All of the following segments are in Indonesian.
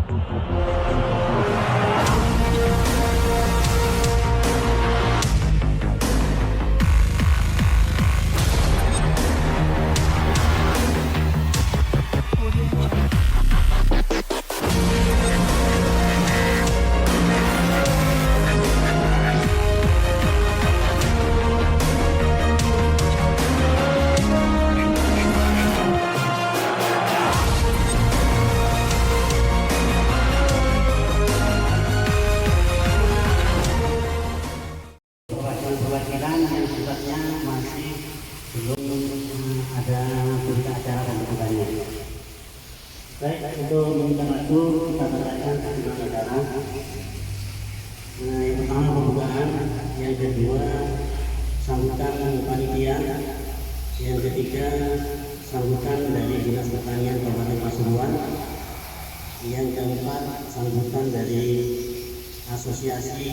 Perwakilan yang sifatnya masih belum ada berita acara pembentukannya. Baik, untuk meminta waktu kita bacakan sejumlah acara. Yang pertama pembukaan, yang kedua sambutan panitia, yang ketiga sambutan dari Dinas Pertanian Kabupaten Pasuruan, yang keempat sambutan dari asosiasi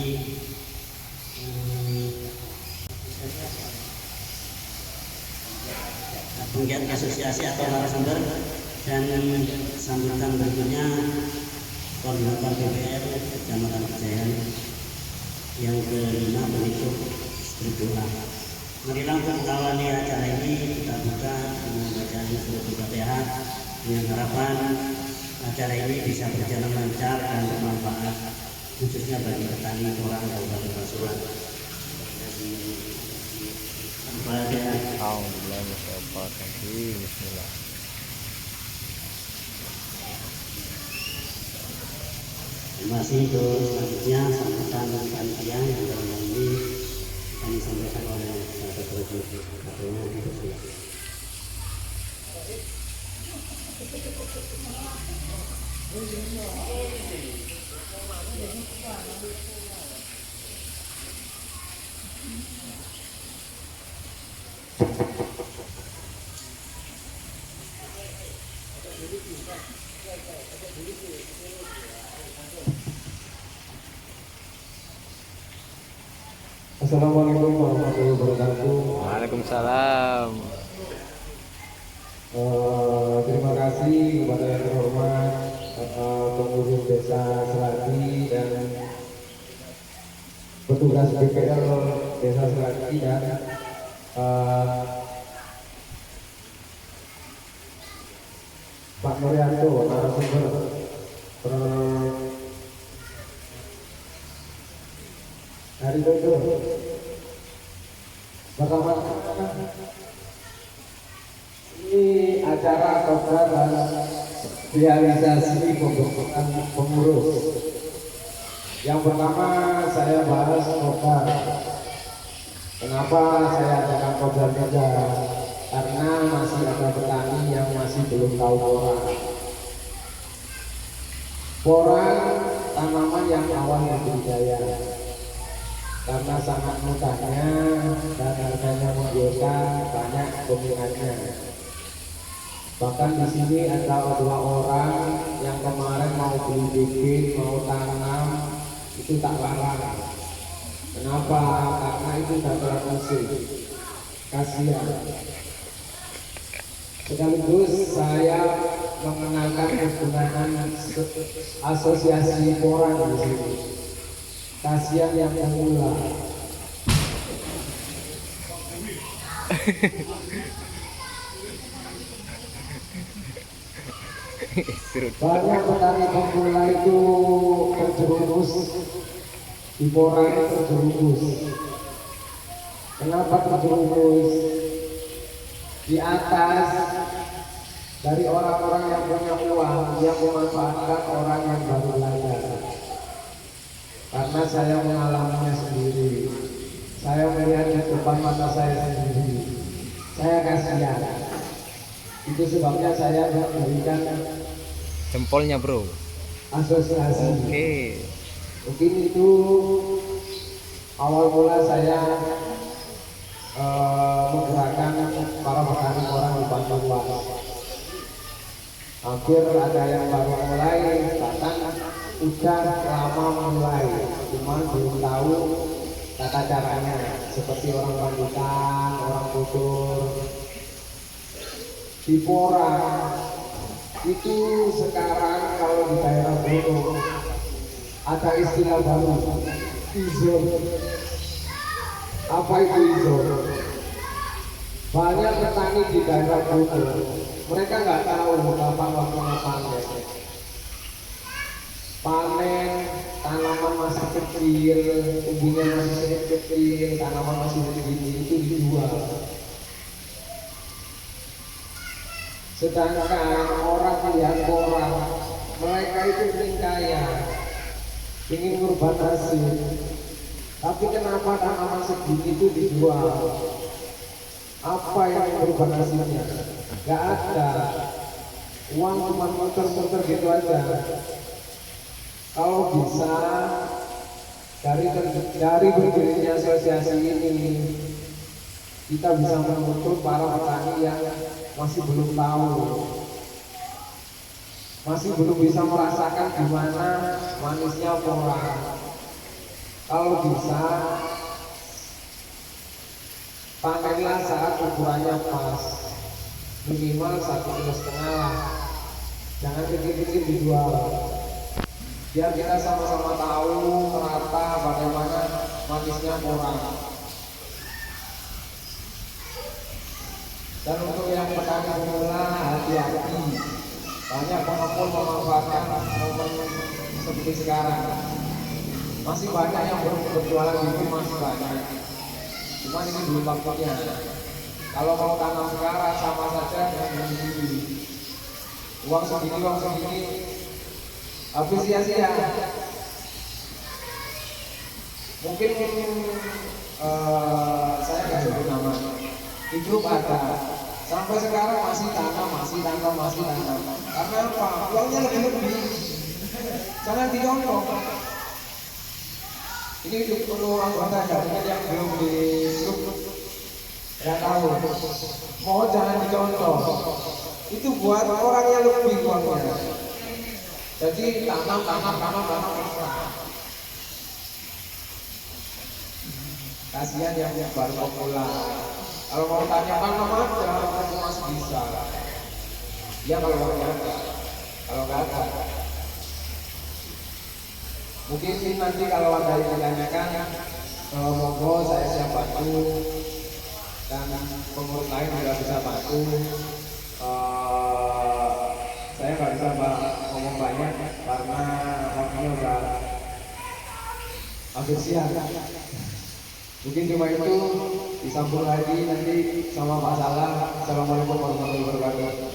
penggiat asosiasi atau narasumber, dan sambutan berikutnya koordinator PPR Kecamatan Kejayaan, yang kelima penutup berdoa. Marilah untuk mengawali acara ini kita buka dengan bacaan surat Al-Fatihah dengan harapan acara ini bisa berjalan lancar dan bermanfaat khususnya bagi petani orang Kabupaten Pasuruan. Bismillah. Terima kasih. Selanjutnya sambutan panitia yang dalam hal ini akan disampaikan oleh Ketua Ketuanya Ibu Sula. Assalamualaikum warahmatullahi wabarakatuh. Waalaikumsalam. Terima kasih kepada yang terhormat pengurus Desa Selati dan petugas BPR Desa Selati dan Pak Nuryanto narasumber hari itu. Pertama, ini acara program realisasi pembentukan pengurus. Yang pertama saya bahas program. Kenapa saya adakan program juga? Karena masih ada petani yang masih belum tahu porang. Porang tanaman yang awalnya budidaya. Karena sangat mudahnya dan harganya menggiurkan, banyak peminatnya. Bahkan di sini ada 2 orang yang kemarin mau beli bibit, mau tanam, itu tak larang. Kenapa? Karena itu dapat musik. Kasihan. Sekaligus saya mengenalkan kegunaan asosiasi porang di sini. Kasihan yang pemula. Banyak petani pemula itu terjerumus di porang, terjerumus. Kenapa terjerumus? Di atas dari orang-orang yang punya uang yang memanfaatkan orang yang baru belajar. Karena saya mengalaminya sendiri, saya melihat di depan mata saya sendiri, saya kasihan. Itu sebabnya saya memberikan Jempolnya bro. asosiasi. Oke. Mungkin itu awal mula saya menggerakkan para petani orang di Pasuruan. Hampir ada yang baru mulai, bahkan udah lama mulai, cuma belum tahu tata caranya, seperti orang Panditan, orang Tutur. Di porang itu sekarang kalau di daerah Bromo ada istilah baru, izon. Apa itu izon? Banyak petani di daerah Bromo, mereka nggak tahu kapan waktunya panen. Panen tanaman masih kecil, ubinya masih kecil, tanaman masih begini itu dijual. Sedangkan orang yang orang, mereka itu ingin kaya, ingin berbuat hasil. Tapi kenapa tanaman segini itu dijual? Apa yang berbuat hasilnya? Gak ada. Uang cuma muter-muter gitu aja. Kalau bisa dari berdirinya asosiasi ini, kita bisa menuntut para petani yang masih belum tahu, masih belum bisa merasakan gimana manisnya porang. Kalau bisa, panenlah saat ukurannya pas, minimal 1,5 kilo. Jangan kecil-kecil dijual. Biar kita sama-sama tahu merata bagaimana manisnya porang. Dan untuk yang petani pemula, hati-hati. Banyak pengepul memanfaatkan momen seperti sekarang. Masih banyak yang berjualan gitu, masih banyak. Cuma ini belum waktunya. Kalau mau tanam sekarang sama saja dengan beli. Uang segini, habis sia-sia. Mungkin saya nggak sebut nama. Di grup ada. Sampai sekarang masih tanam. Karena apa? Uangnya lebih. Jangan dicontoh. Ini perlu anggota gabungan yang belum di grup. Nggak tahu. Mohon jangan dicontoh. Itu buat orang yang lebih uangnya. Jadi tanam. Kasihan yang baru pemula. Kalau mau tanya tanam aja, masih bisa. Ya kalau ada. Kalau nggak ada, mungkin nanti kalau ada yang ditanyakan, monggo saya siap bantu dan pengurus lain juga bisa bantu. Saya nggak bisa ngomong banyak karena waktunya udah hampir siang. Mungkin cuma itu, disambung lagi nanti sama Pak Salam. Assalamualaikum warahmatullahi wabarakatuh.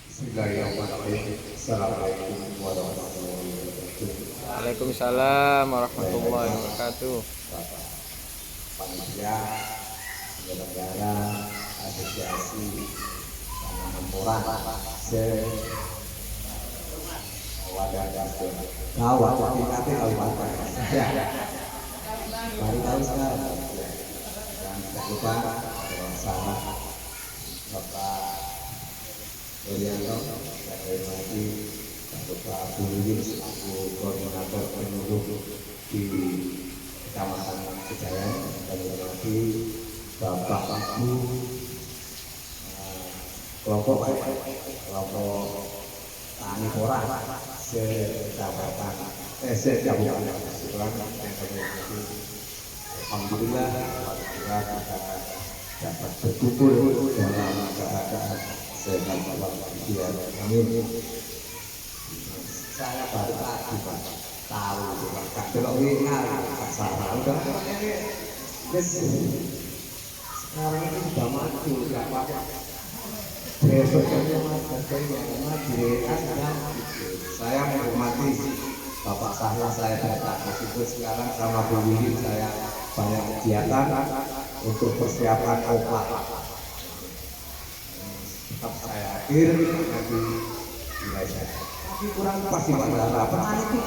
Bismillahirrahmanirrahim. Assalamualaikum warahmatullahi wabarakatuh. Waalaikumsalam warahmatullahi wabarakatuh. Panitia penyelenggara asosiasi tanaman porang wadah dasar gawat tapi kabupaten ya baru tahu sekarang dan tidak lupa bersama Bapak Yulianto saya hormati Bapak Bulwin selaku koordinator penyuluh di Kecamatan Kejayan dan hormati Bapak Ibu kelompok tani porang sekecamatan sekabupaten Pasuruan yang kami hormati. Alhamdulillah kita dapat berkumpul dalam keadaan sehat walafiat. Amin. Saya baru tadi Pak tahu Pak kalau WA salah udah sekarang ini sudah maju nggak pakai besoknya saya menghormati Bapak Sahla, saya datang meskipun sekarang sama Bu Willy saya banyak kegiatan untuk persiapan opak. Tetap saya hadir nanti wilayah. Tapi kurang pas di Pak Sahla. Petani itu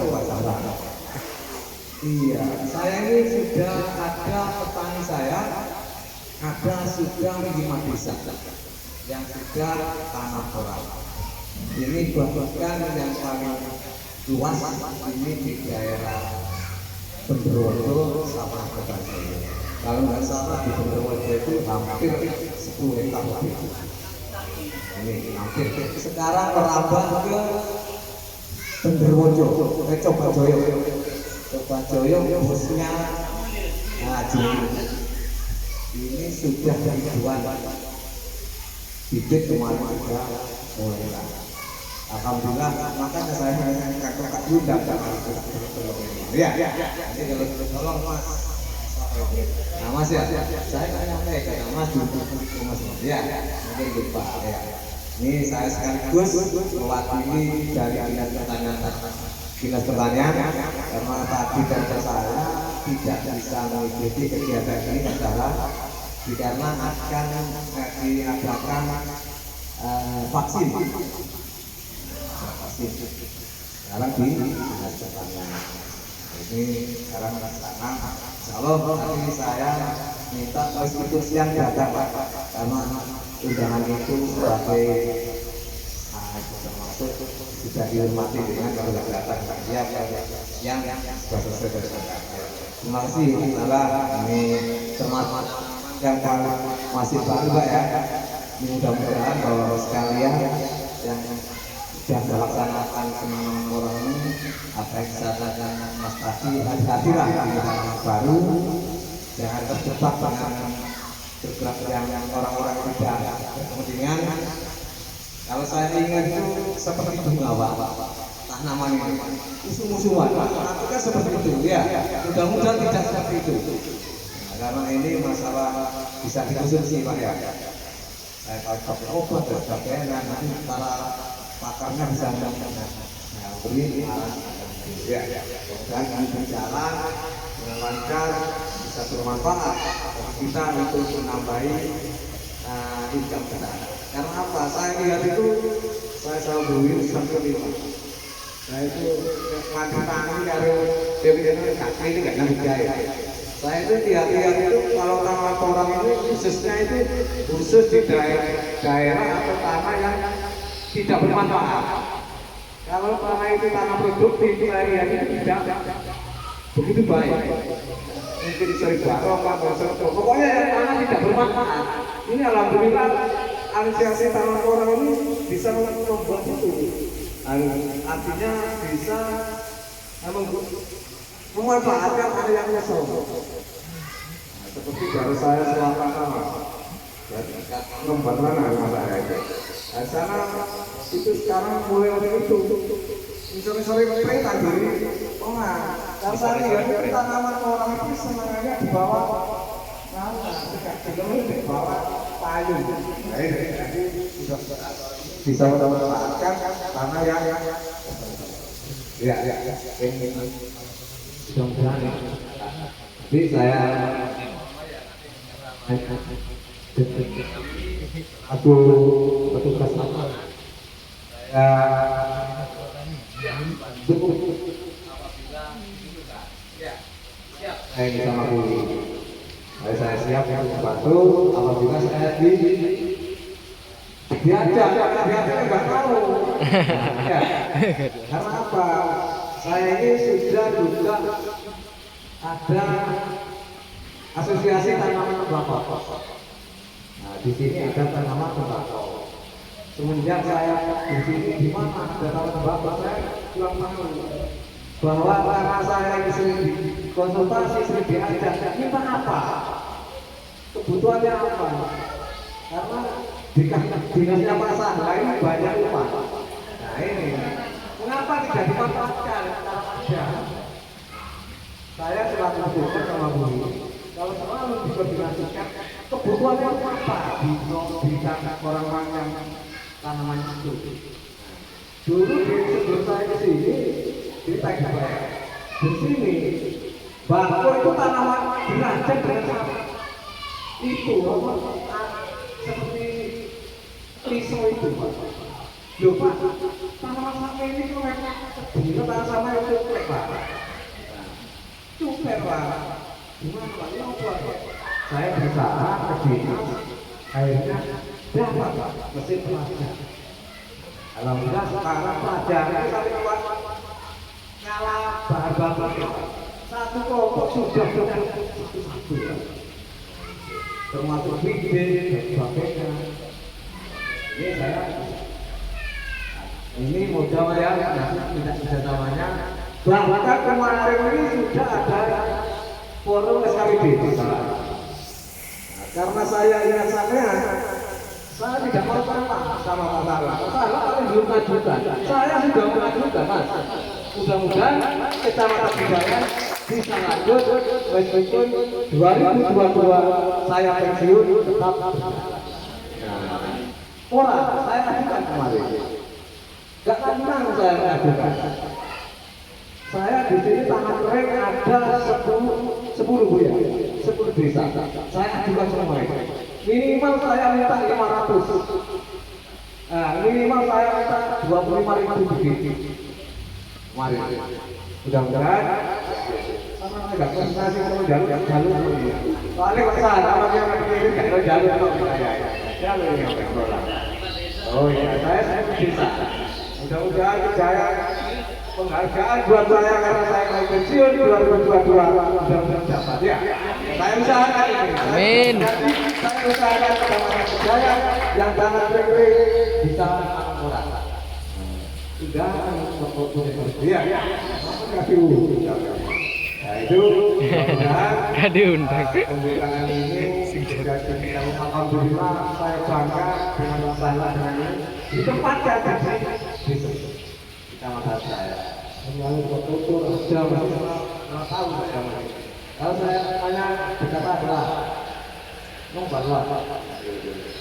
Pak Sahla. Iya, saya ini sudah ada petani saya, ada sudah 5 desa yang sudah tanam porang. Ini bahkan yang paling luas ini di daerah Bendrodo sama Kebanyakan. Kalau nggak salah di Benderwojo itu hampir 10 hektar lebih. Ini hampir. Sekarang merambah ke Benderwojo, Coba Joyo. Coba Joyo bosnya Haji. Ini sudah ribuan bibit kemarin juga mulai. Alhamdulillah, makanya saya kakak juga ya. Jadi kalau tolong Mas. Nah Mas ya, saya nanya ke Mas dulu Mas ya, mungkin lupa ya. Ini saya sekaligus mewakili dari dinas pertanian karena tadi dan saya tidak bisa mengikuti kegiatan ini adalah dikarenakan akan diadakan vaksin. Sekarang di dinas pertanian. Ini sekarang sana. Insyaallah nanti saya minta institusi yang datang karena undangan itu sebagai termasuk sudah dihormati dengan kalau datang siap yang sudah selesai. Terima kasih ini teman-teman yang masih baru Pak ya. Mudah-mudahan bahwa sekalian yang sudah melaksanakan senam orang ini apa yang disampaikan Mas Tati hati-hatilah yang baru jangan terjebak dengan bergerak yang orang-orang tidak berkepentingan. Kalau saya ingat itu seperti bunga tanaman ini musuh-musuhan tapi kan seperti itu ya, mudah-mudahan tidak seperti itu. Karena ini masalah bisa dikonsumsi Pak ya, saya pakai obat dan sebagainya nanti para pakarnya bisa beri ya, dan berjalan dengan lancar bisa bermanfaat kita untuk menambahi income kita. Karena apa? Saya lihat itu saya selalu berwiri sampai 5. Saya itu ngambil tangan kalau dia kaki ini nggak ngambil gaya. Saya itu lihat itu kalau tanah orang ini khususnya itu khusus di daerah atau tanah yang tidak bermanfaat. Kalau tanah itu tanah produktif, saya itu tidak begitu baik. Mungkin sering barokah, pokoknya yang tanah tidak bermanfaat. Ini alhamdulillah antusiasi tanah orang ini bisa membuat itu. Artinya bisa memanfaatkan area nyesel. Seperti dari saya selatan sama. Lembar mana saya itu? Nah, sana itu sekarang mulai ada itu. Misalnya mereka tanduri, oh nah, saya lihat tanaman orang itu sebenarnya di bawah di bawah payung. Jadi sudah bisa memanfaatkan tanah yang ya ini mudah-mudahan. Jadi saya aku petugas apa saya bisa mampu saya siap membantu apabila saya diajak nggak tahu ya. Karena apa saya ini sudah juga ada asosiasi tanaman tembakau. Nah, di sini ada tanaman tembakau. Semenjak saya di sini di mana ada tanaman tembakau, saya kurang tahu bahwa karena saya ini sering konsultasi, sering diajak, kita apa? Kebutuhannya apa? Karena di dinasnya pasar lain banyak upah. Nah ini, mengapa tidak dimanfaatkan? Ya. Saya selalu berpikir sama Bu. Kalau selalu dikoordinasikan kebutuhannya apa di sana orang-orang yang tanaman itu. Dulu sebelum saya ke sini di Taiwan, di sini bako itu tanaman derajat dengan itu seperti pisau itu. Loh Pak, tanaman sama ini kok memang sebelum tanah sama itu Pak. Cukup Pak. Gimana Pak? Ya apa? Saya berusaha ke dinas, akhirnya dapat mesin pelajar. Alhamdulillah sekarang pelajaran kali kuat nyala bahan-bahan satu kelompok sudah satu. termasuk video dan sebagainya. Ini saya ini modal yang tidak bisa namanya. Bahkan kemarin ini sudah ada forum SKPD masalah. Karena saya ingat saya tidak mau sama masalah. Masalah kalian belum mengajukan. Saya sudah mengajukan, Mas. Mudah-mudahan Kecamatan Bidayan bisa lanjut meskipun 2022 saya pensiun tetap. Saya ajukan kemarin. Gak tenang saya mengajukan. Saya di sini tangan rek ada 10 Bu ya, 10 desa. Saya ajukan semua itu. Minimal saya minta 500. Minimal saya minta 25.000 begitu. Mari. Mudah-mudahan sama enggak presentasi kalau jalur ini. Soalnya Pak sama yang ini kalau jalur saya. Jalur yang kelola. Oh iya, saya bisa. Mudah-mudahan saya penghargaan buat saya karena saya mau pensiun 2022 mudah-mudahan dapat ya. Saya usahakan ini. Amin. Saya usahakan saya yang tangan kering bisa orang. Sudah ya. Nah itu Gak diundang. pembukaan ini sudah kita alhamdulillah saya bangga dengan masalah dengan ini di tempat yang di kecamatan saya. Melalui foto sudah nggak tahu saya. Kalau saya tanya berkata adalah nomor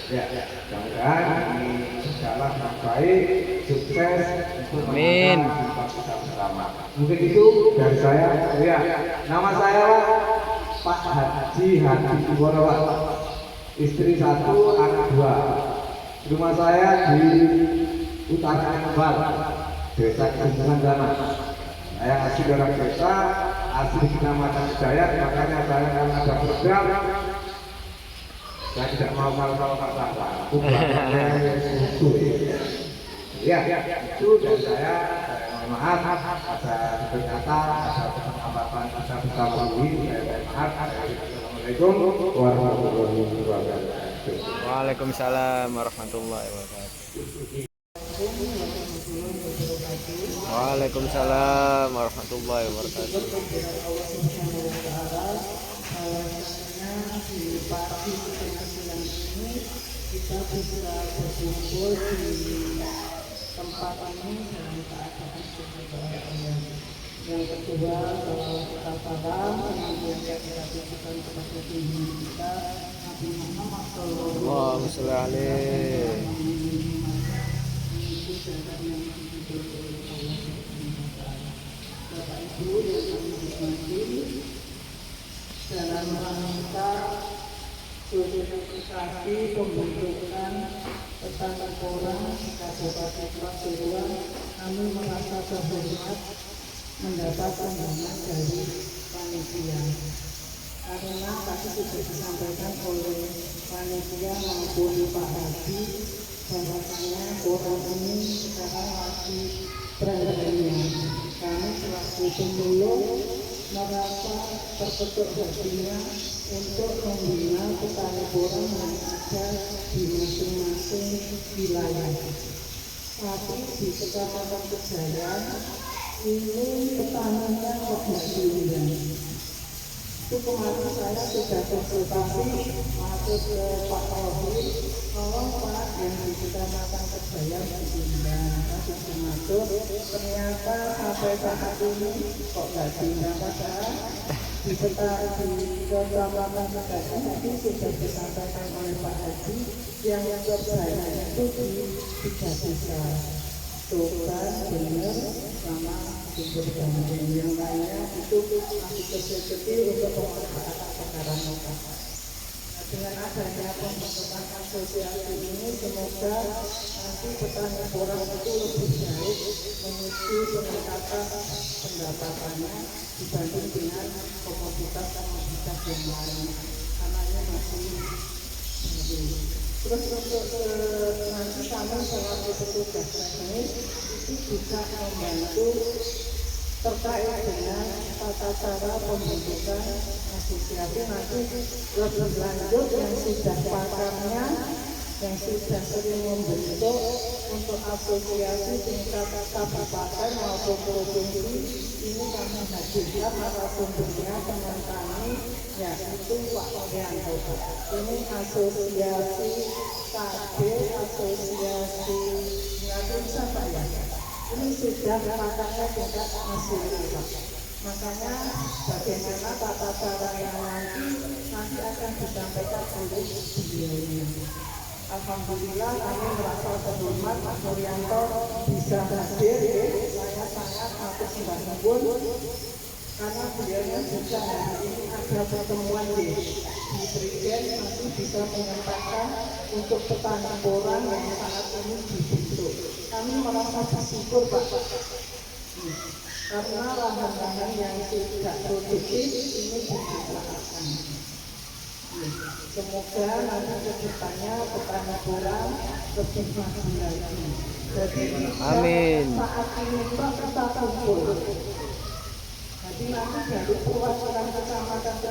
ya, mudah-mudahan ini berjalan dengan baik, sukses untuk memenangkan kita bersama. Mungkin itu dari saya. Ya, nama saya Pak Haji Hadi Iwono, istri 1, anak 2. Rumah saya di Utara Embal, Desa Kejungan Dana. Saya asli orang desa, asli Kecamatan Bidayan, makanya saya akan ada program. Saya tidak mau masalah. Ya, itu dari saya mohon maaf ada ternyata ada kesempatan kita bisa melalui. Saya maaf. Assalamualaikum warahmatullahi wabarakatuh. Waalaikumsalam warahmatullahi wabarakatuh. Waalaikumsalam warahmatullahi wabarakatuh. Di pagi penghasilan ini kita bisa berkumpul di tempat ini dalam keadaan kebahagiaan. Yang kedua, bahwa kita paham senantiasa kita tujukan kepada diri kita Nabi Muhammad Allahumma sholli alaihi. Bapak Ibu yang kami hormati, dalam rangka sosialisasi pembentukan petani porang Kabupaten Pasuruan, kami merasa terhormat mendapat undangan dari panitia. Karena tadi sudah disampaikan oleh panitia maupun Pak Haji bahwasanya porang ini sekarang lagi berandanya. Kami selaku pemulung merasa terpetuk hatinya untuk membina petani porang yang ada di masing-masing wilayah. Tapi di Kecamatan Kejayan ini petaninya lebih tinggi. Itu kemarin saya sudah konsultasi masuk ke Pak Rohim, tolong Pak yang di Kecamatan Kejayan dipindah. Masuk masuk, ternyata sampai saat ini kok nggak pindah padahal di petani di Kecamatan Kejayan itu sudah disampaikan oleh Pak Haji yang terbanyak itu di 3 desa. Tuban, Bener, sama Sumber Gandeng. Yang lainnya itu masih kecil-kecil untuk pemanfaatan pekarangan lokal. Dengan adanya pembentukan asosiasi ini, semoga nanti petani porang itu lebih baik menuju peningkatan pendapatannya dibanding dengan komoditas yang lain. Karena ini masih terus untuk nanti kami selaku petugas teknis itu bisa membantu terkait dengan tata cara pembentukan asosiasi nanti lebih lanjut yang sudah pakarnya, yang sudah sering membentuk untuk asosiasi tingkat kabupaten maupun provinsi, ini kami hadirkan narasumbernya teman kami, yaitu Pak Rianto. Ini asosiasi KB, asosiasi Indonesia Pak ya. Ini sudah pakarnya tingkat nasional. Makanya bagaimana tata caranya nanti akan disampaikan oleh beliau. Alhamdulillah kami merasa terhormat Pak Nuryanto bisa hadir. Saya sangat matur nuwun karena beliaunya juga hari ini ada pertemuan di Prigen, nanti bisa menyampaikan untuk petani porang yang saat ini dibentuk. Kami merasa bersyukur Pak, karena lahan-lahan yang tidak produktif ini dimanfaatkan. Semoga nanti ke depannya petani porang lebih maju lagi. Jadi Amin. saat ini Pak kita kumpul. Jadi nanti dari perwakilan kecamatan itu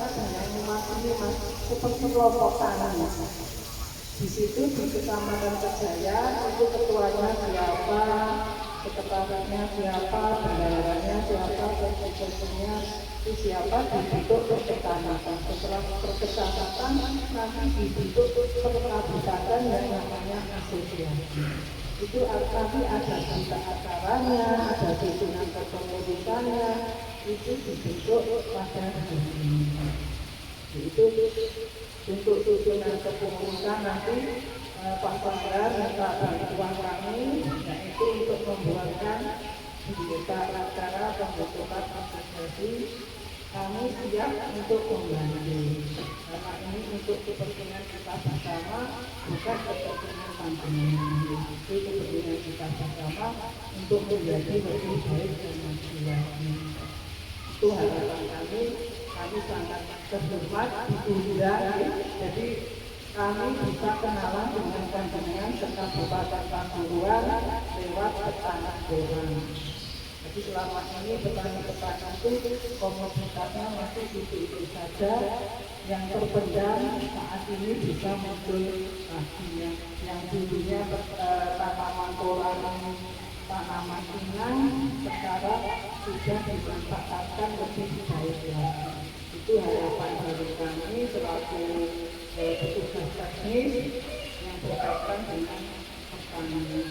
ada yang mewakili Mas seperti kelompok tani. Di situ di Kecamatan Kejayaan itu ketuanya siapa, sekretarisnya siapa, bendaharanya siapa, presidennya itu siapa, dibentuk per kecamatan. Setelah per kecamatan nanti dibentuk per kabupaten yang namanya asosiasi. Itu nanti ada berita acaranya, ada susunan kepengurusannya, itu dibentuk pada hari ini. Itu untuk susunan kepengurusan nanti Pak Pangdam minta bantuan kami, yaitu untuk membuatkan berita acara pembentukan asosiasi. Kami siap untuk membantu, karena ini untuk kepentingan kita bersama, bukan kepentingan panjenengan. Itu kepentingan kita bersama untuk menjadi lebih baik dan maju lagi. Itu harapan kami. Kami sangat terhormat diundang, jadi kami bisa kenalan dengan panjenengan serta Kabupaten Pasuruan lewat petani porang. Jadi selama ini petani-petani itu komoditasnya masih itu saja, yang terpendam saat ini bisa muncul lagi yang dulunya tanaman porang, tanaman inang sekarang sudah dimanfaatkan lebih baik lagi. Itu harapan dari kami selaku petugas teknis yang berkaitan dengan pertanian.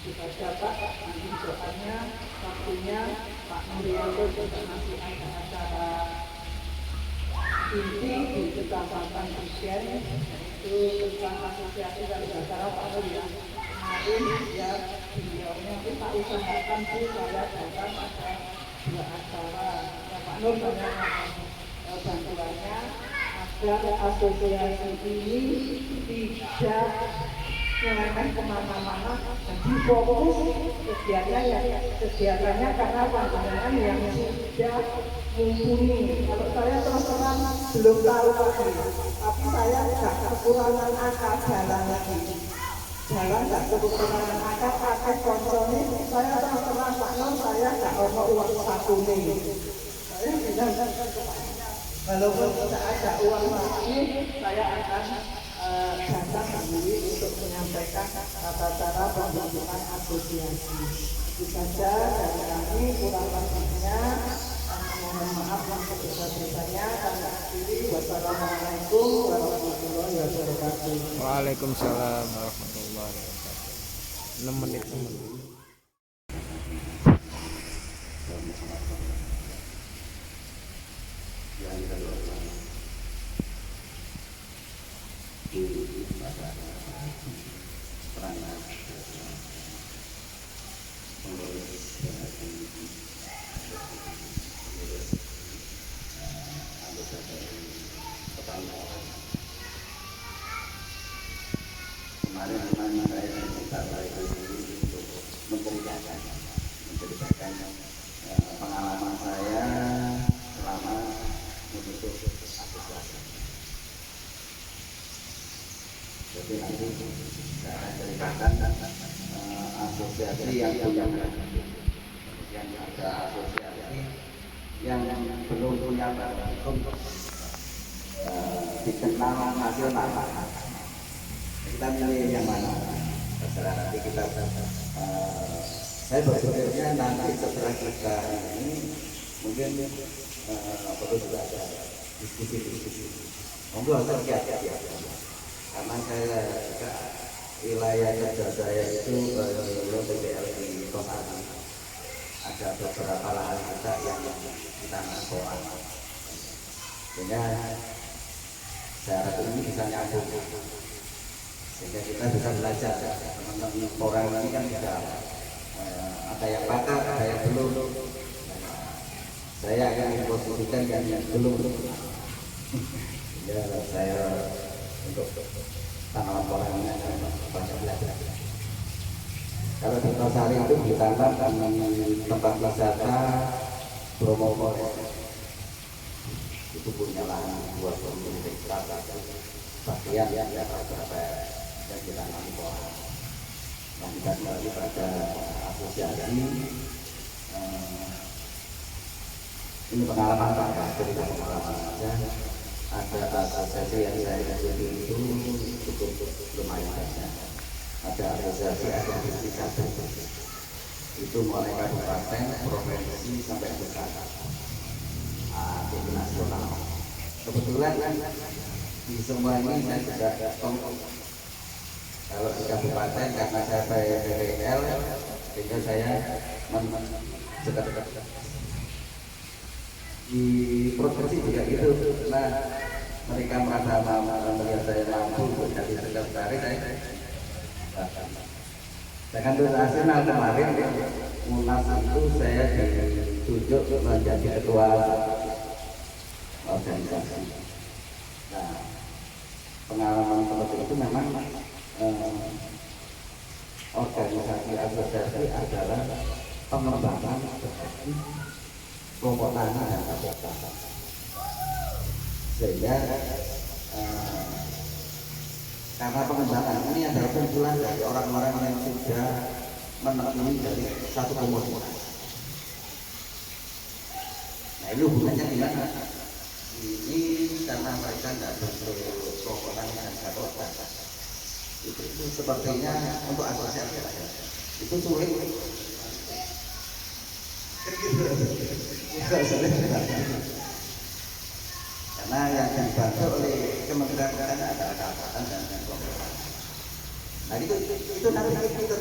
Kita dapat nanti doanya, waktunya Pak Nuryanto juga masih ada acara inti di Kecamatan Prigen, yaitu tentang asosiasi dan acara Pak Nuryanto. Kemarin ya beliaunya tak usahakan sih saya datang ada 2 acara. Pak Nur banyak bantuannya agar asosiasi ini tidak nyeleweng kemana-mana dan difokus kegiatannya karena pandangan yang sudah mumpuni. Kalau saya terus terang belum tahu lagi, tapi saya tidak kekurangan akal jalan lagi. Jalan tidak kekurangan akal kontrolnya. Saya terus terang Pak Nur, saya tidak ada uang satu nih. Saya bilang walaupun tidak ada uang lagi, saya akan datang sendiri untuk menyampaikan tata cara pembentukan asosiasi. Itu saja dari kami, kurang lebihnya mohon maaf yang sebesar-besarnya. Kami akhiri. Wassalamualaikum warahmatullahi wabarakatuh. Waalaikumsalam warahmatullahi wabarakatuh. 6 menit. Kemarin saya minta itu untuk menceritakan pengalaman saya selama membentuk asosiasi. Jadi nanti saya akan ceritakan asosiasi yang punya kemudian ada asosiasi yang belum punya badan hukum dikenal nasional. Kita milih yang mana? Terserah nanti kita. Saya berpikirnya nanti setelah kita ini mungkin perlu juga ada diskusi. Monggo saya ya. Karena saya juga wilayah kerja saya itu PPL di kota. Ada beberapa lahan kita yang kita nasoan. Sehingga saya harap ini bisa nyambung. Sehingga kita bisa belajar. Teman-teman orang ini kan bisa ada yang pakar, ada yang belum. Saya akan memposisikan yang belum. Ya, saya untuk tanaman orang ini akan banyak belajar. Kalau di Tosari itu ditanam di tempat wisata Bromo Forest. Itu punya lahan 20 hektar. Bagian yang tidak tahu berapa yang ditanam di bawah. Yang kita kembali pada asosiasi. Ini pengalaman Pak, cerita pengalaman saja. Ada asosiasi yang saya ikuti itu cukup lumayan banyak. Ada asosiasi ada satu itu mulai kabupaten, provinsi sampai pusat, tinggi nasional. Kebetulan di semua ini saya sudah tonton. Kalau di kabupaten karena saya PPL, sehingga saya dekat-dekat. Di provinsi juga gitu. Nah, mereka merasa melihat saya mampu untuk jadi sekretaris saya. Dengan nasional kemarin Munas itu saya ditunjuk menjadi ketua organisasi. Nah, pengalaman seperti itu memang organisasi asosiasi adalah pengembangan kelompok tani dan kabupaten. Sehingga karena pengembangan ini adalah kumpulan dari orang-orang yang sudah menekuni dari satu komunitas. Nah, ini hubungannya gimana? Ini karena mereka tidak berkelompok tani dan kabupaten. Itu sepertinya untuk asosiasi itu sulit. Karena yang dibantu oleh Kementerian Pertanian adalah kabupaten dan kabupaten. Nah itu nanti kita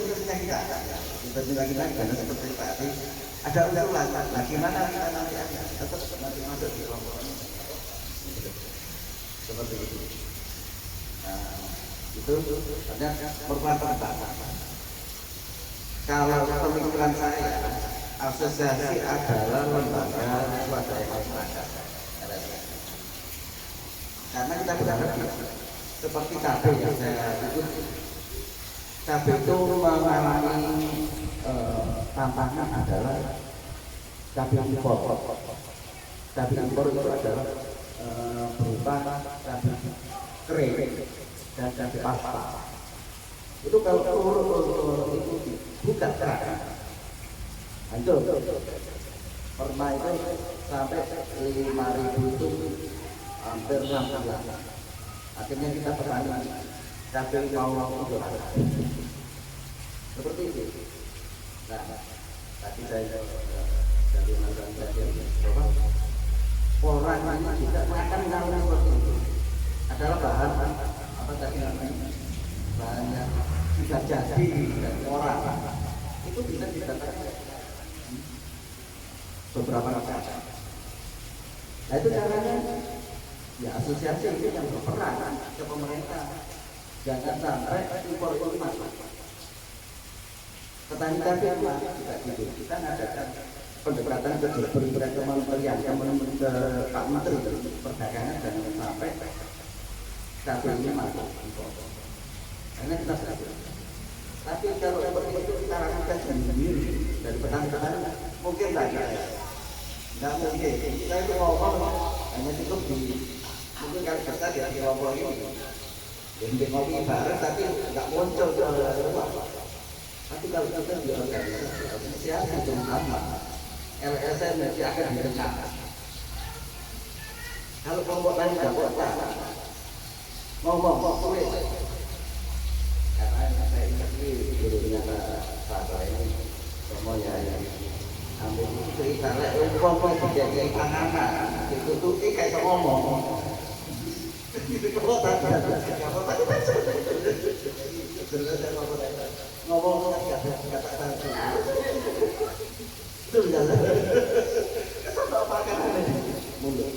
karena seperti tadi ada usulan. Nah gimana kita nanti tetap nanti masuk di kelompok ini seperti itu. Nah itu ternyata merupakan pendapat. Kalau pemikiran saya, asosiasi adalah lembaga swadaya masyarakat. Karena kita berharap seperti KB yang saya ikut, KB itu mengalami tantangan adalah KB impor. KB impor itu adalah berupa KB kering dan KB pasta. Itu kalau turun itu buka keran, hancur. Perma itu sampai 5.000 itu hampir 6 bulan. Akhirnya kita petani cabai mau untuk seperti itu. Nah, tadi saya dari mantan bahwa orang ini juga makan kalau seperti itu adalah bahan apa tadi namanya bahannya sudah jadi dari orang itu bisa didapatkan beberapa negara. Nah itu caranya ya asosiasi itu yang berperan ke pemerintah. Jangan sampai impor itu masuk. Petani cabai juga gitu. Kita ngadakan pendekatan ke beberapa kementerian, ke Pak Menteri Perdagangan dan sampai cabai ini masuk impor. Karena kita sudah. Tapi kalau seperti itu kita lakukan sendiri dari petani-petani mungkin saja. Nggak mungkin. Saya itu ngomong hanya cukup di mungkin kali kerja di kelompok ini. Jadi ngopi bareng tapi nggak muncul ke luar. Tapi kalau kita di organisasi itu sama. LSM nanti akan dikenal. Kalau kelompok lain tidak kuat, ngomong sulit. Karena saya ingat gurunya Pak ini, semuanya yang ambil cerita lah, kelompok tidak panganan, ditutupi kayak ngomong. Ngomong kata-kata itu jalan. Mulut.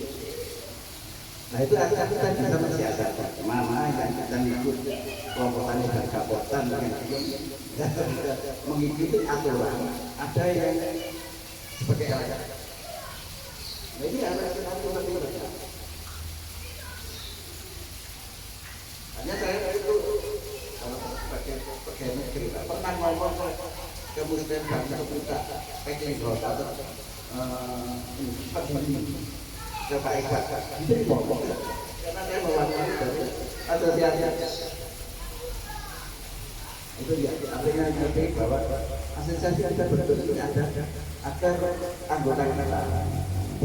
Nah itu artinya kita bisa mensiasatkan mana yang kita ikut kelompok tani dan kabupaten yang mengikuti aturan. Ada yang sebagai LSM. Nah ini LSM aturan itu. Hanya saya itu sebagai pegawai negeri pernah ngomong ke Muslim Bangsa Putra packing house atau ini ke Pak Iqbal itu ngomong karena saya mewakili dari asosiasi itu dia artinya ngerti bahwa asosiasi kita betul ini ada agar anggota kita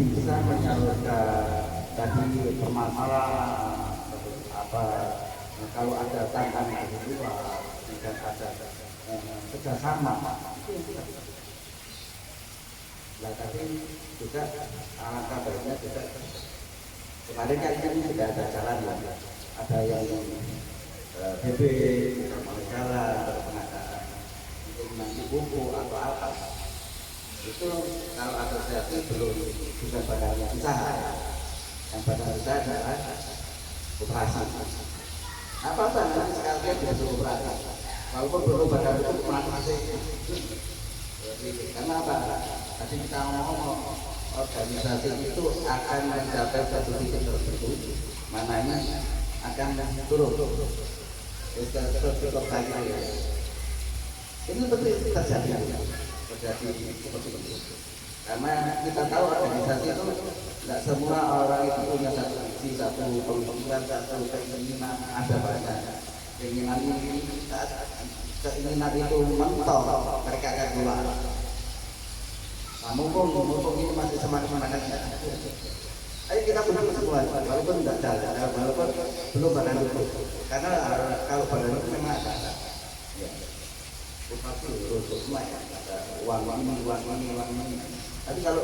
bisa menyalurkan tadi permasalahan apa kalau ada tantangan dari luar dan ada kerjasama nah tapi juga alangkah baiknya juga kemarin kan ini sudah ada jalan ya ada yang BB mulai jalan pengadaan untuk nanti buku atau apa itu kalau asosiasi belum bukan badan usaha yang badan usaha adalah operasi apa-apa nanti sekalian bisa operasi walaupun belum badan itu masih karena apa? Tadi kita ngomong organisasi itu akan mencapai satu titik tertentu mananya akan turun cukup lagi ya ini betul terjadi seperti itu karena kita tahu organisasi itu tidak semua orang itu punya satu visi, satu pemikiran, satu keinginan ada banyak keinginan ini keinginan itu mentok mereka akan keluar. Nah, mumpung ini masih semangat ayo kita berdua semua walaupun tidak jalan walaupun belum badan itu karena kalau badan itu memang ada ya pasti rusuh semua ya ada uang ini tapi kalau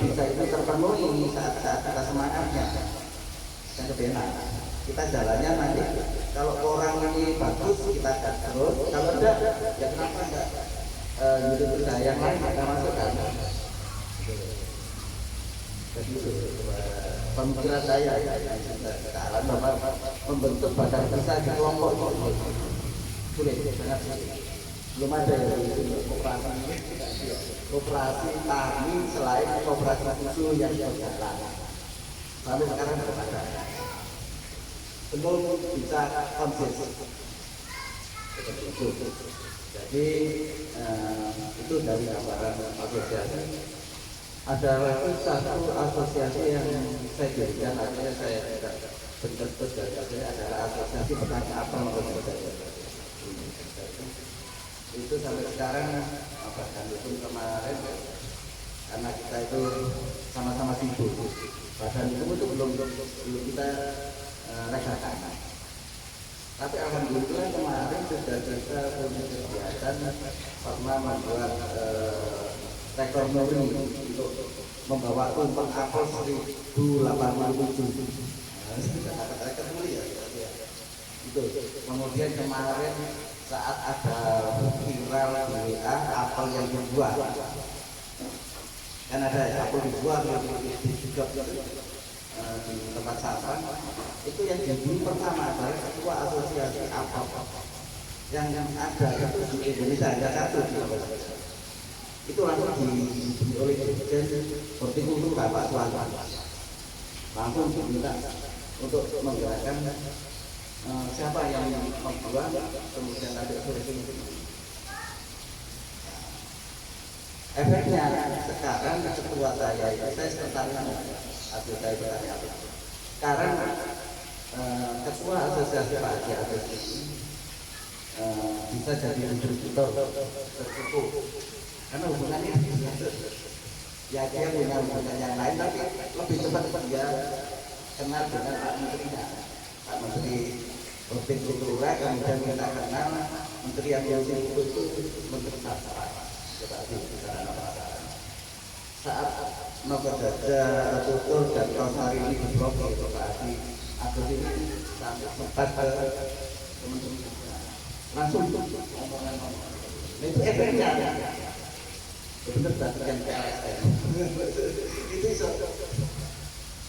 bisa itu terpenuhi saat kita semangatnya kan kebenar kita jalannya nanti kalau orang ini bagus kita terus kalau tidak ya kenapa enggak gitu yang lain ada masukan jadi itu pemikiran saya sekarang Bapak membentuk badan besar di kelompok itu sulit sangat sulit belum ada yang koperasi tani selain koperasi susu yang berjalan sampai sekarang belum ada belum bisa konsisten seperti itu jadi itu dari gambaran asosiasi ada satu asosiasi yang saya dirikan artinya saya tidak bentuk dari adalah asosiasi petani apel itu sampai sekarang bahkan itu kemarin karena kita itu sama-sama sibuk badan itu belum kita resakan tapi alhamdulillah kemarin sudah kita punya kegiatan pernah membuat rekor muri untuk membawa tumpeng apel 1087 rekor muri ya itu kemudian kemarin saat ada viral di WA apel yang dibuat kan ada apel dibuat juga di tempat sampah itu yang dibeli pertama adalah ketua asosiasi apel yang ada itu di Indonesia ada satu itu langsung dibeli oleh Dirjen Hortikultura Bapak Suwanto langsung diminta untuk menggerakkan siapa yang membuat kemudian ada solusi efeknya sekarang ketua saya sekarang ketua asosiasi padi asosiasi bisa jadi distributor tercukup karena hubungannya Ya dia punya hubungan yang lain, tapi lebih cepat dia kenal dengan Pak Menterinya. Pak Menteri Hortikultura, kemudian kita kenal Menteri yang itu Menteri Sastra. Tetapi saat Novel Gajah, Tutur dan Kosari ini diblokir Pak Adi Agus ini sampai sempat ke Kementerian langsung itu efeknya benar berdasarkan PLSN itu iso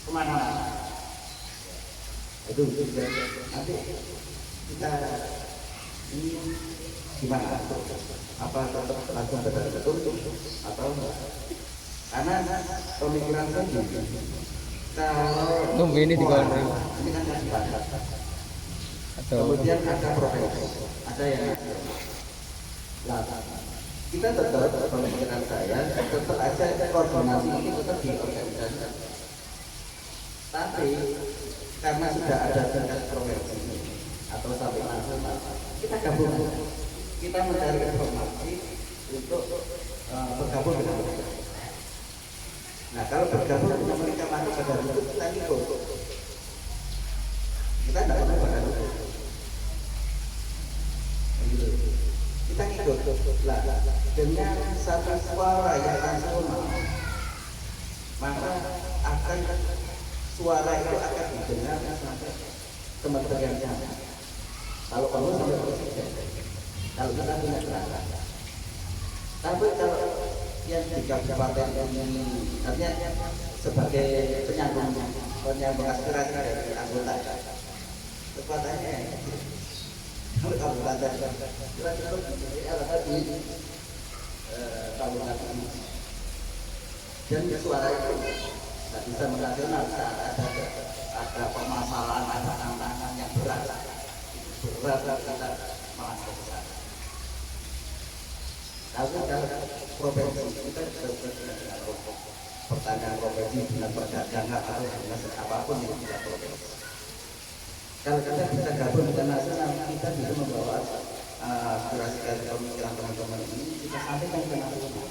kemana-mana itu nanti kita ini gimana apa tetap langsung betul atau karena pemikiran saya kalau Tunggu ini di kawan ini kan nggak dibatas. atau Kemudian ada profesi, ada yang nah, kita tetap pemikiran saya tetap aja koordinasi ini tetap di organisasi. Tapi karena sudah ada tingkat provinsi atau sampai nasional, kita gabung, kita mencari informasi untuk bergabung dengan mereka. Nah kalau bergabung dengan mereka masuk pada itu kita ikut. Kita tidak pernah pada itu. Kita ikut lah dengan satu suara yang nasional, maka akan suara itu akan didengar sampai kementerian sana. Kalau perlu sampai presiden. Kalau kita punya kerangka. Tapi kalau yang di kabupaten ini artinya sebagai penyambung aspirasi dari anggota, kekuatannya kalau kabupaten kira-kira di kabupaten ini dan suara itu tidak bisa menasional saat ada permasalahan, ada tantangan yang berat kita malah besar. Tapi kalau provinsi kita dengan pertanian provinsi dengan perdagangan atau dengan apapun yang tidak provinsi. Kalau kita bisa gabung dengan nasional, kita bisa membawa aspirasi dari pemikiran teman-teman ini kita sampaikan ke nasional.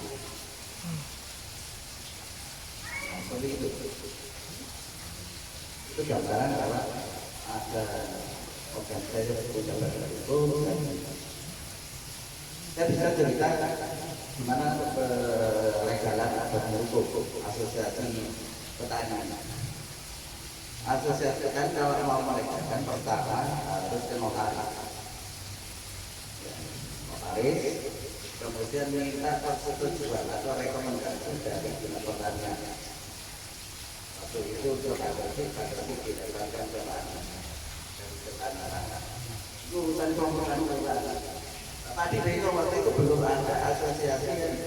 Nah, seperti itu. Itu gambaran bahwa ada organisasi seperti gambaran itu. Saya bisa cerita di mana legalan atau hukum asosiasi petani. Asosiasi petani kalau mau melegalkan pertama harus ke notaris. Notaris, kemudian minta persetujuan atau rekomendasi dari dinas pertanian. Waktu itu federasi dilakukan ke mana? Dari Ketanah. Itu urusan pemerintah. Tadi Rino waktu itu belum ada asosiasi yang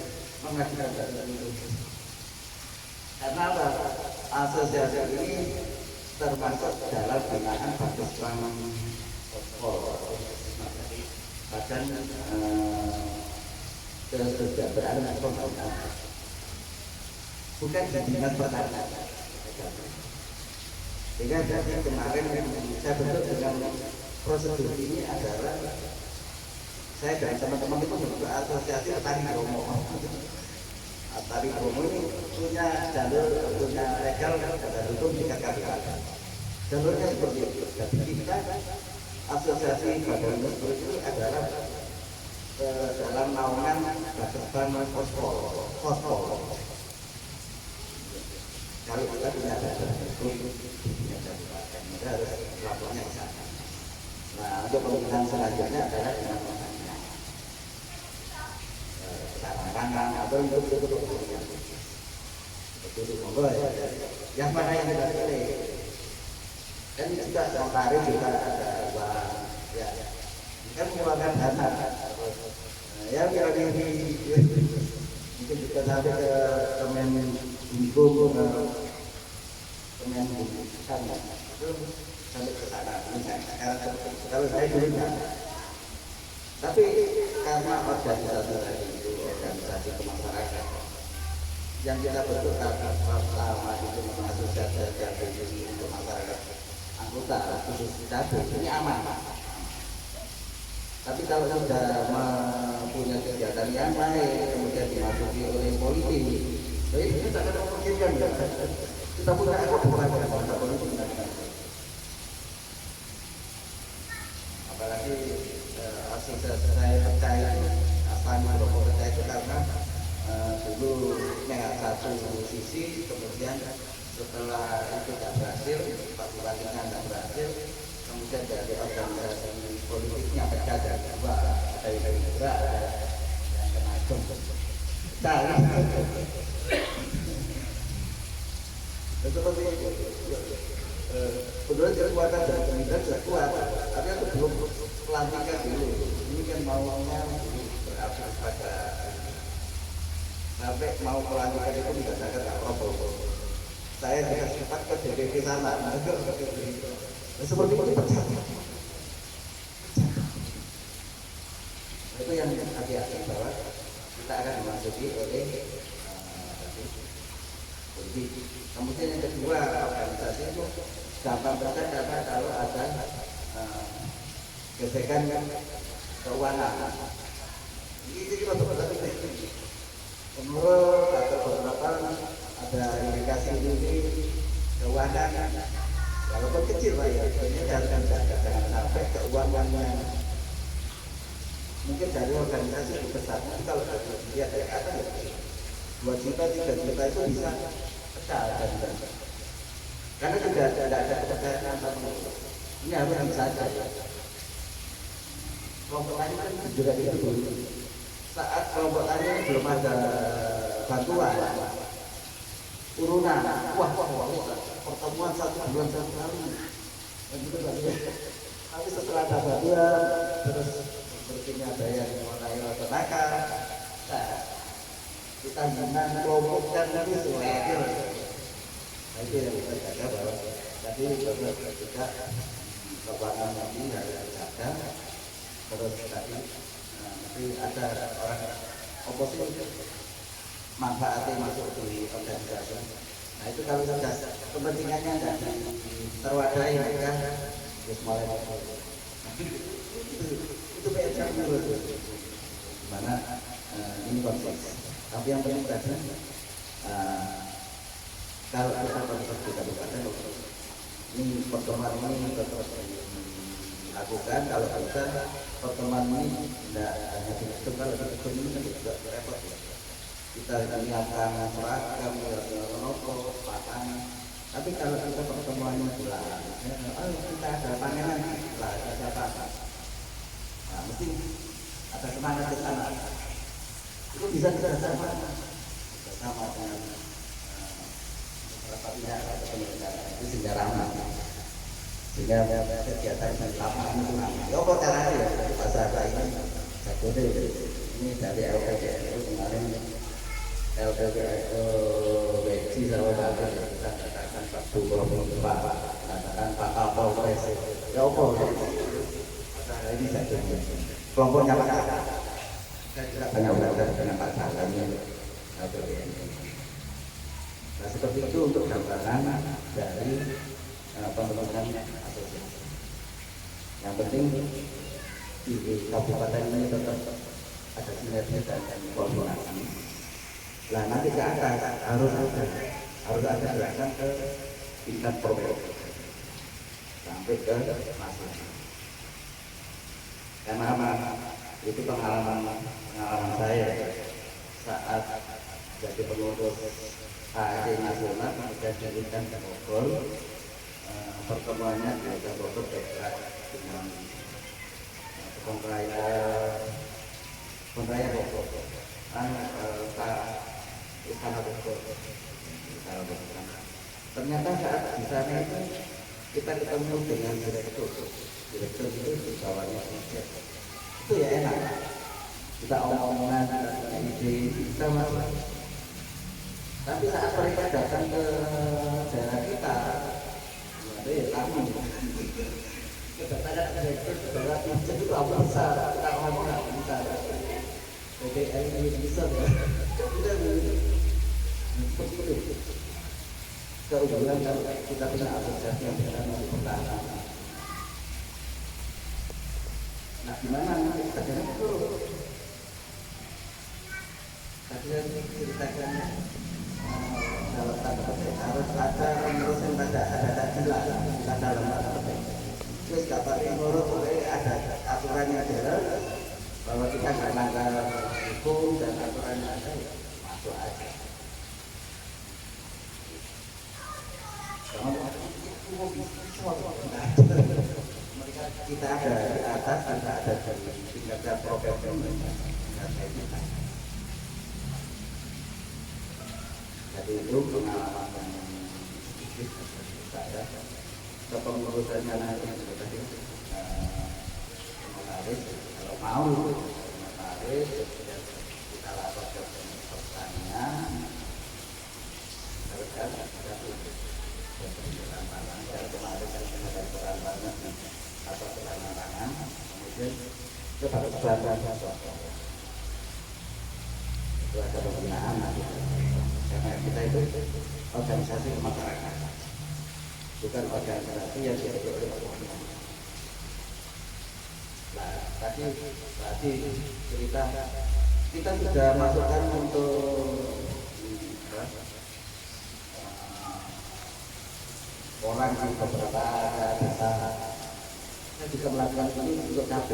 mengajukan dari itu. Karena apa? Asosiasi ini termasuk dalam binaan bagus bank badan kesejahteraan pembangunan, bukan di dinas pertanian. Sehingga jadi kemarin saya bentuk dengan prosedur ini adalah saya dan teman-teman itu membuat asosiasi petani Bromo. Petani Bromo ini punya jalur, punya legal dan hukum di KKBK. Jalurnya seperti itu. Jadi kita asosiasi badan usaha itu adalah dalam naungan Badan Fospor. Kalau kita punya badan hukum, punya kabupaten, kita harus lapornya ke sana. Nah, untuk pemerintahan selanjutnya adalah dengan tangan atau untuk yang mana yang kita pilih dan juga notaris juga ada ya kan mengeluarkan dana ya kira-kira mungkin juga sampai ke Kemenhum sana itu sampai ke sana kalau saya dulu tapi karena organisasi tadi itu organisasi kemasyarakatan yang kita bentuk pertama itu asosiasi untuk masyarakat anggota khusus cabai ini aman. Tapi kalau sudah mempunyai kegiatan yang lain kemudian dimasuki oleh politik Jadi itu sangat memungkinkan kan? Kita punya kebutuhan yang sangat penting. Apalagi asal saya percaya asal Bromo percaya itu karena dulu yang satu sisi, kemudian setelah itu tidak berhasil, Pak Bupatinya tidak berhasil, kemudian dari organisasi politiknya pecah dari dua, dari Gerindra dan Nasdem. Seperti itu. Kemudian kekuatan dari Gerindra sudah kuat, tapi itu belum pelantikan dulu. Ini kan maunya berasal pada sampai mau pelantikan itu dikatakan Pak Prabowo. Saya juga sempat ke DPP sana. Seperti itu pecah. Itu yang hati-hati bahwa kita akan dimasuki oleh politik. Kemudian yang kedua, organisasi itu gampang pecah karena kalau ada gesekan keuangan. Ini kita betul-betul menurut atau beberapa ada indikasi ini keuangan walaupun kecil lah ya, ini jangan sampai keuangannya mungkin dari organisasi lebih besar. Kalau dia dari atas 2 juta 3 juta itu bisa pecah karena tidak ada kepercayaan sama ini harus saja. Kelompok lain kan juga itu saat kelompok tani belum ada bantuan urunan, wah pertemuan 1 bulan 1 kali dan itu tapi setelah ada bantuan terus sepertinya ada yang mulai tenaga kita jangan kelompokkan lagi selain itu yang kita jaga bahwa tadi benar juga keuangan ini harus ada terus tadi ada orang oposisi manfaatnya masuk di organisasi. Nah itu kalau sudah kepentingannya tidak terwadai mereka harus mulai itu PR menurut mana ini konsep. Tapi yang penting tadi kalau kita konsep di kabupaten ini pertemuan ini terus lakukan kalau bisa pertemuan ini tidak hanya di kalau di ini kan juga repot ya. Kita menyiapkan seragam, menopol, papan. Tapi kalau kita pertemuannya bulan, kita ada panelan lah, ada apa? Nah, mesti ada semangat ke sana. Itu bisa kita bersama dengan beberapa pihak atau penyelenggara itu sejarah sehingga kegiatan lapangan itu ya apa caranya ya bahasa lain jadi ini dari LPGRU kemarin LPGRU Beji sama Bapak kita katakan Pak Bupati katakan Pak Kapolres ya apa ini saja kelompoknya Pak saya tidak banyak belajar dengan Pak Salami nah seperti itu untuk gambaran dari pembentukan asosiasi. Yang penting di kabupaten ini tetap ada sinergi dan koordinasi. Nah nanti ke atas harus ada gerakan ke tingkat provinsi sampai ke nasional. Karena itu pengalaman saya saat jadi pengurus AAC nasional kemudian jadikan ke Bogor. Pertemuannya ada Bogor dekat dengan Konraya Bogor, Pak Istana Bogor. Ternyata saat di sana itu kita ketemu dengan direktur itu di bawahnya itu ya enak. Kita omong-omongan ide kita masuk. Tapi saat mereka datang ke daerah kita kami kedatangan direktur saudara itu apa besar kita ngomong nggak bisa PDL ini bisa ya kita seperti itu keunggulan kalau kita punya asosiasi yang bisa masuk pertahanan. Nah gimana nanti kita turun tadi yang ceritakan dalam tanda petik harus ada meneruskan ada takjilan dalam tanda petik. Terus dapat menurut ada aturan yang jelas bahwa kita nggak melanggar hukum dan aturan yang ada ya masuk aja. Kita ada di atas, kita ada di tingkat program kita. Jadi itu pengalaman yang sedikit saya kepengurusannya nanti tadi menarik kalau mau menarik kita laporkan ke pertanian harus ada peran dan kemarin ada peran atau peran kemudian itu harus peran itu ada pembinaan nanti karena kita itu organisasi kemasyarakatan bukan organisasi yang dibentuk oleh pemerintah. Nah, tadi cerita kita sudah masukkan untuk orang di beberapa desa kita juga melakukan ini untuk KB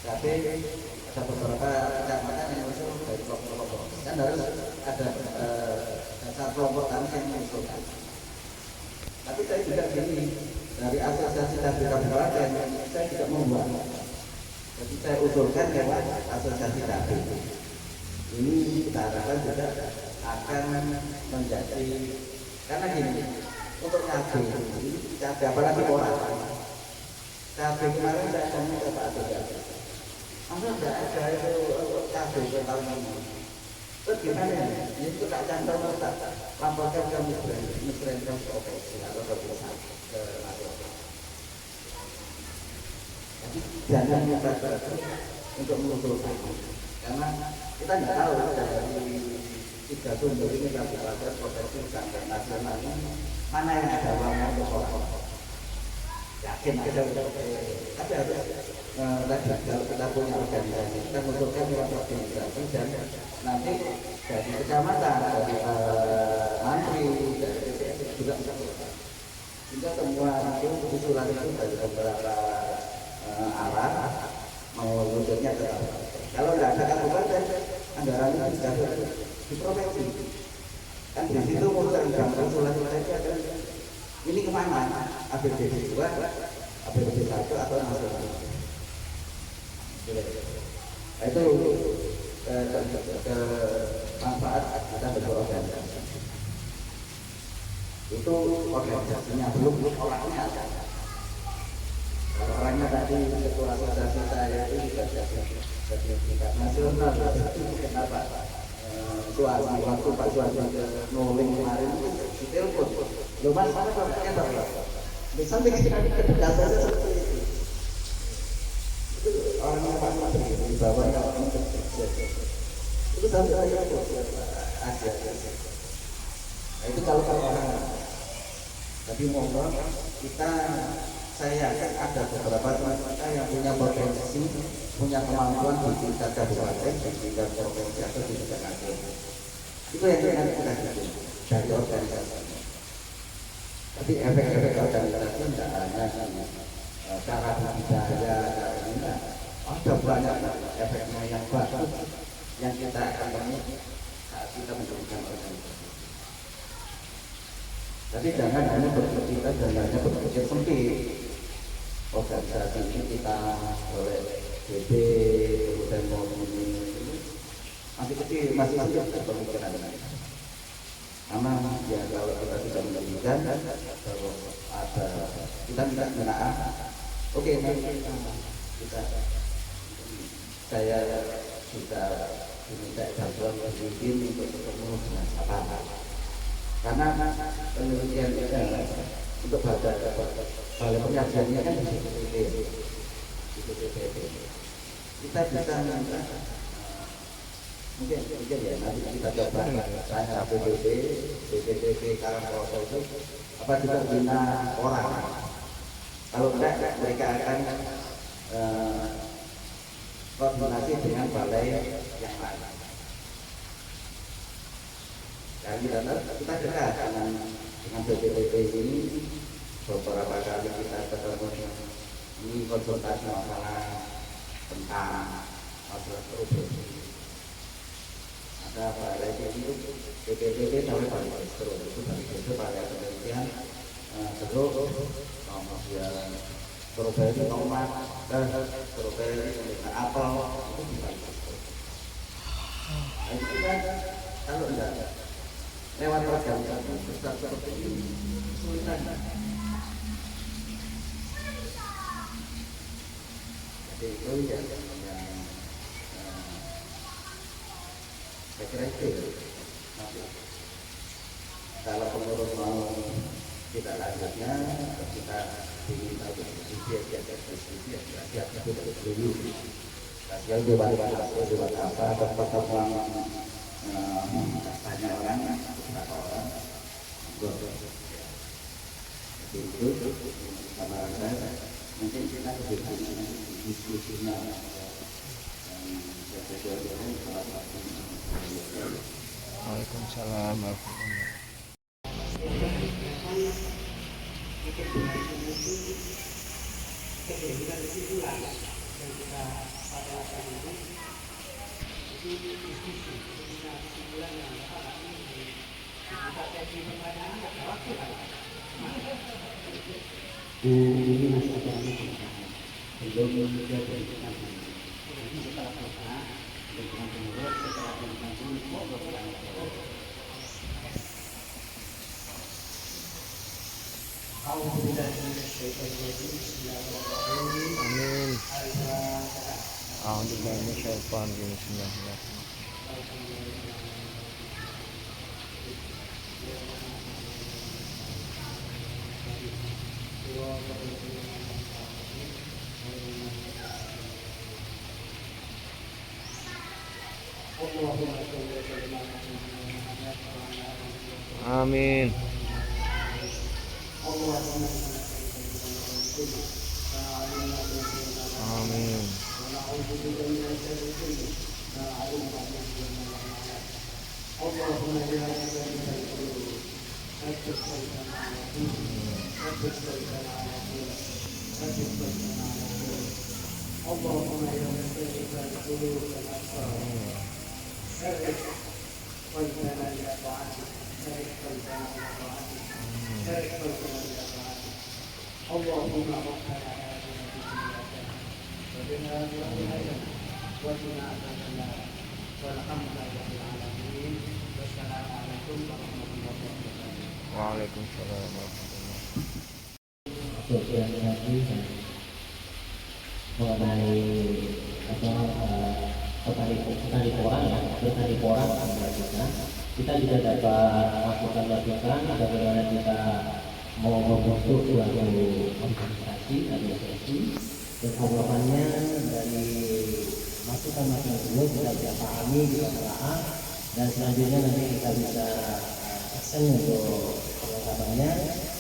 ada beberapa kecamatan yang masuk dari kelompok kan harus ada dasar kelompok kami yang mengusulkan. Tapi saya juga gini dari asosiasi KB kabupaten saya tidak membuat. Jadi saya usulkan lewat asosiasi KB. Ini kita harapkan juga akan menjadi karena gini untuk KB apalagi orang KB kemarin saya tanya ke Pak Abdul masa tidak ada itu KB tahun ini terus gimana ya itu tak cantum laporkan ke Misren Profesi atau ke pusat ke nasional jadi jangan mudah untuk mengusulkan karena kita tidak tahu dari 3 sumber ini kabupaten provinsi sampai nasional mana yang ada uangnya untuk orang yakin kita tapi harus kalau kita punya organisasi kita mengusulkan lewat organisasi dan nanti dari kecamatan dari mantri dari DPRD juga bisa sehingga semua itu usulan itu dari beberapa arah mewujudnya ke kalau tidak ada kabupaten anggarannya bisa di provinsi kan di situ urusan usulan itu ini kemana APBD 2, APBD 1 atau nasional itu manfaat kita berorganisasi itu organisasinya belum orangnya ada orangnya tadi ketua asosiasi saya itu juga jadi tingkat nasional kenapa suami waktu Pak Suami nuling kemarin itu ditelepon loh mas mana bapaknya bapak bisa bikin kedekatan seperti itu orang Pak Menteri di bawah orang itu sampai aja ada nah itu kalau orang tapi mohon kita saya yakin ada beberapa teman kita yang punya potensi punya kemampuan di tingkat kabupaten, di tingkat provinsi atau di tingkat nasional. Itu yang kita bikin dari organisasi. Tapi efek-efek organisasi tidak hanya cara budidaya, cara ini, ada banyak efeknya yang bagus yang kita akan temui saat kita mendirikan organisasi. Tapi jangan hanya berpikir dan hanya berpikir sempit. Organisasi ini kita oleh BB kemudian komunis masih kecil masih pemikiran karena ya kalau kita sudah mendirikan kalau ada kita tidak mengenal oke nanti kita saya sudah diminta bantuan izin untuk ketemu dengan apa karena penelitian untuk baca balai penyajiannya kan di kita bisa mungkin ya nanti kita coba tanya APBD, BPDB, Karangkoso itu apa juga bina orang kalau tidak mereka akan koordinasi dengan balai yang lain Dan kita dekat dengan BPPT ini, beberapa kali kita ketemu ini konsultasi masalah tentang masalah produksi. Ada pada itu BPPT sampai pada terus itu dari pada penelitian terus kemudian strawberry tomat dan strawberry kemudian apel itu bisa. Nah, itu kan kalau enggak lewat program besar seperti ini kesulitan. Jadi itu yang saya kira itu. Kalau pengurus mau tidak lanjutnya, kita diminta untuk diskusi, siap itu dulu. Kasihan debat apa atau pertemuan banyak orang, beberapa orang. Jadi itu sama saya mungkin kita lebih diskusinya sesuai dengan Waalaikumsalam warahmatullahi ini masih ada belum juga berikan nanti setelah selesai dengan pengurus setelah pengurus mau berjalan. Amin. Alhamdulillah, bismillahirrahmanirrahim. Amin. Amin. Waalaikumsalam warahmatullahi Sosialisasi mengenai petani porang kita juga dapat masukan bagaimana kita mau membentuk suatu organisasi dan harapannya dari masukan tersebut kita bisa pahami, bisa telah dan selanjutnya nanti kita bisa aksen untuk perlengkapannya.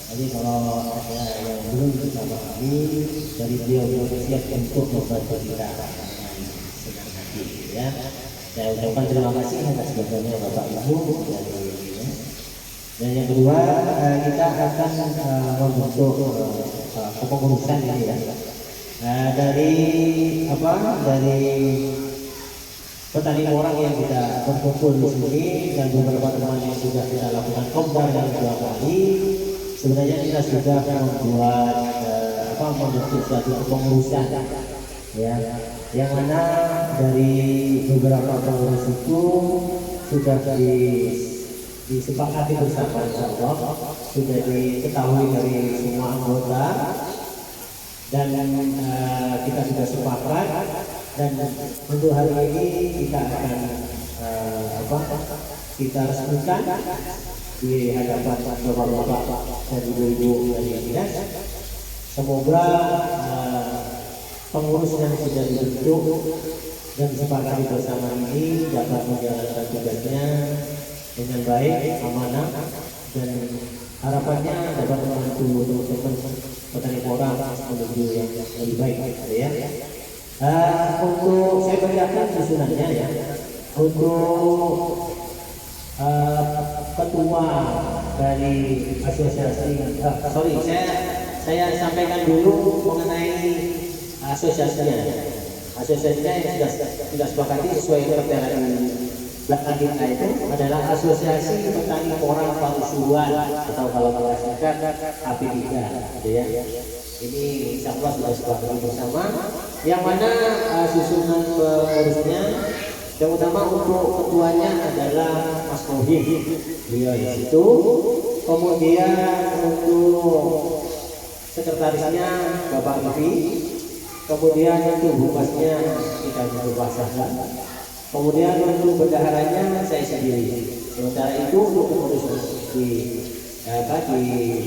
Jadi kalau ada yang belum bisa pahami dari beliau siap untuk membantu kita dengan senang hati ya. Saya ucapkan terima kasih atas bantuannya Bapak Ibu dan yang kedua kita akan membentuk kepengurusan ini ya. Dari petani orang yang kita berkumpul di sini dan beberapa teman yang sudah kita lakukan kombar yang 2 kali, sebenarnya kita sudah membuat membentuk suatu kepengurusan ya, yang mana dari beberapa pengurus itu sudah disepakati bersama sudah diketahui dari semua anggota dan kita sudah sepakat dan untuk hari ini kita akan kita resmikan di hadapan bapak-bapak dan ibu-ibu dari dinas. Semoga pengurus yang sudah dibentuk dan disepakati bersama ini dapat menjalankan tugasnya dengan baik, amanah, dan harapannya dapat membantu teman-teman petani porang menuju yang lebih baik ya. Untuk saya bacakan susunannya ya. Untuk ketua dari asosiasi. Saya sampaikan dulu mengenai asosiasinya. Asosiasinya yang sudah sepakati sesuai pertera di belakang kita itu adalah Asosiasi Petani Porang Pasuruan atau kalau singkat AP3, gitu ya. Ini insya Allah sudah sepakati bersama. Yang mana susunan pengurusnya yang utama untuk ketuanya adalah Mas Mohib, beliau di situ. Kemudian untuk sekretarisnya Bapak Ivi. Kemudian untuk humasnya kita berpasangan. Kemudian untuk bendaharanya saya sendiri. Sementara itu untuk pengurus di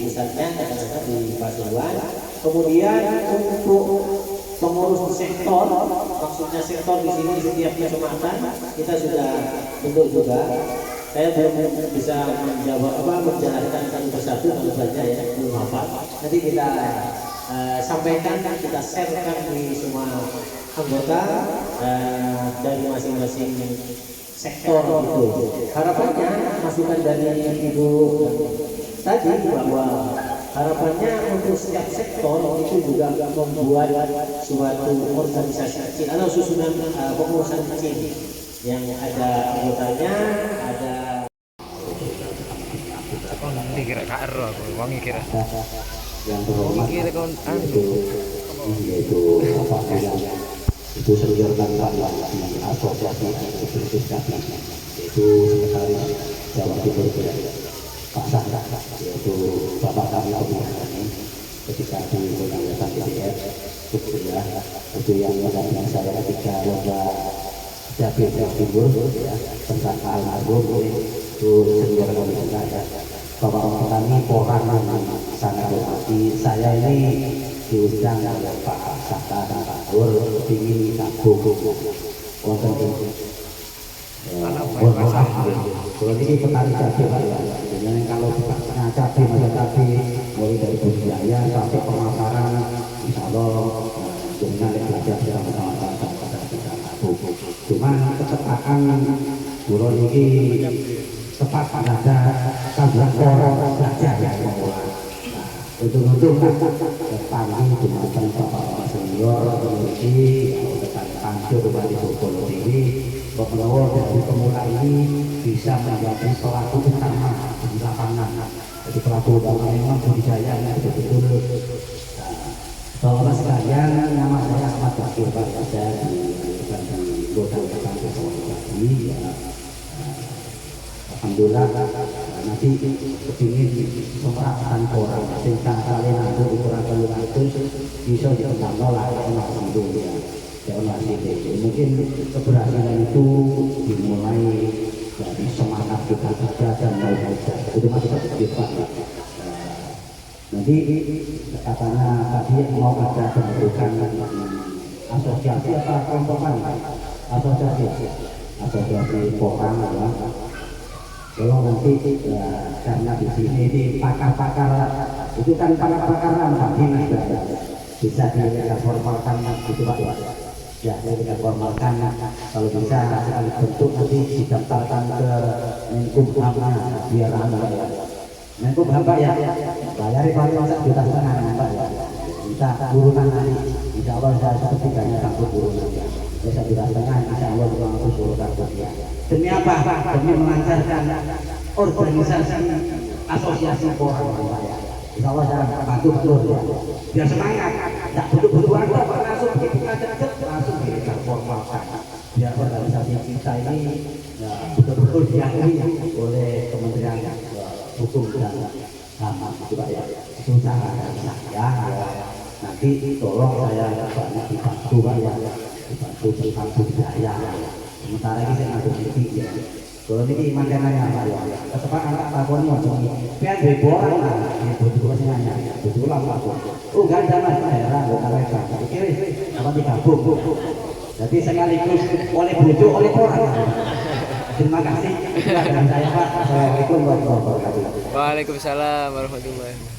pusatnya katakanlah di Pasuruan. Kemudian untuk pengurus sektor, maksudnya sektor di sini setiap kecamatan kita sudah bentuk juga. Saya belum bisa menjalankan satu persatu tentu saja ya, belum hafal. Nanti kita sampaikan, kita sharekan di semua anggota dari masing-masing sektor itu. Harapannya masukan dari Ibu tadi bahwa harapannya untuk setiap sektor itu juga membuat suatu organisasi kecil atau susunan pengurusan kecil yang ada anggotanya, ada Dikira karo aku, wangi kira. yang berhormat Kira kon yaitu Bapak Bilang itu senior dan di asosiasi eksekutif kami, yaitu sekretaris Jawa Timur Pak Sahra, yaitu Bapak kami ini ketika di pemilihan DPR itu yang mendampingi saya ketika lomba Dapil Jawa Timur ya, tentang almarhum itu senior kami juga ya. Bapak kami Porang sangat hormati saya ini diundang oleh Pak Saka dan Pak Nur ingin gabung wonten kalau ini petani cabai Pak ya. Jadi kalau cabai macam cabai mulai dari budidaya sampai pemasaran insya Allah dengan belajar bersama-sama kita gabung. Cuman ketepatan bulan ini tepat ada kajian orang belajar yang mengolah. Untung-untung pagi jumatan Bapak Senior memiliki tekan panjur dari Bogor ini bahwa dari pemula ini bisa menjadi pelaku utama di lapangan. Jadi pelaku utama memang budidaya yang betul-betul. Bapak sekalian, nama saya Ahmad Bakir Pak, saya di Kota Kampung Sawah-Sawah ya. Alhamdulillah nanti kepingin pemerataan orang tentang kalian aku ukuran keluar itu bisa ditentang nolak alhamdulillah ya Allah sih. Mungkin keberhasilan itu dimulai dari semangat kita kerja dan mau kerja itu masih tetap Pak. Nanti katanya tadi mau ada pembentukan asosiasi atau kelompok asosiasi Porang ya. Kalau nanti ya, karena di sini di pakar-pakar itu kan pakar-pakaran Pak Dinas ya, bisa diformalkan gitu Pak ya, diformalkan kalau bisa sekali bentuk nanti didaftarkan ke Menkumham biar aman ya. Menkumham Pak ya, bayari paling 1,5 juta Pak ya, bisa urutan nanti insya Allah saya sepertiganya sanggup urutan ya. Bisa dirasakan insya Allah langsung urutan ya. Demi apa? Demi melancarkan organisasi asosiasi Porang ya. Insya Allah saya bantu terus ya. Biar semangat, tidak butuh waktu langsung kita cek langsung kita formalkan. Biar organisasi kita ini ya, betul-betul diakui oleh Kementerian Hukum dan HAM gitu Pak ya. Itu cara saya ya. Nanti tolong saya banyak dibantu Pak ya. Dibantu tentang budaya. Sementara ini saya ngambil sedikit ya. Kalau ini mandangannya Pak ya. Kesempatan tak takon macam ini. Pian bebor lah. Betul semuanya. Betul lah Pak. Oh enggak ada Mas daerah enggak mereka. Oke wis. Apa digabung. Jadi sekaligus oleh bojo oleh Porang. Terima kasih. Itu dari saya Pak. Assalamualaikum warahmatullahi wabarakatuh. Waalaikumsalam warahmatullahi wabarakatuh.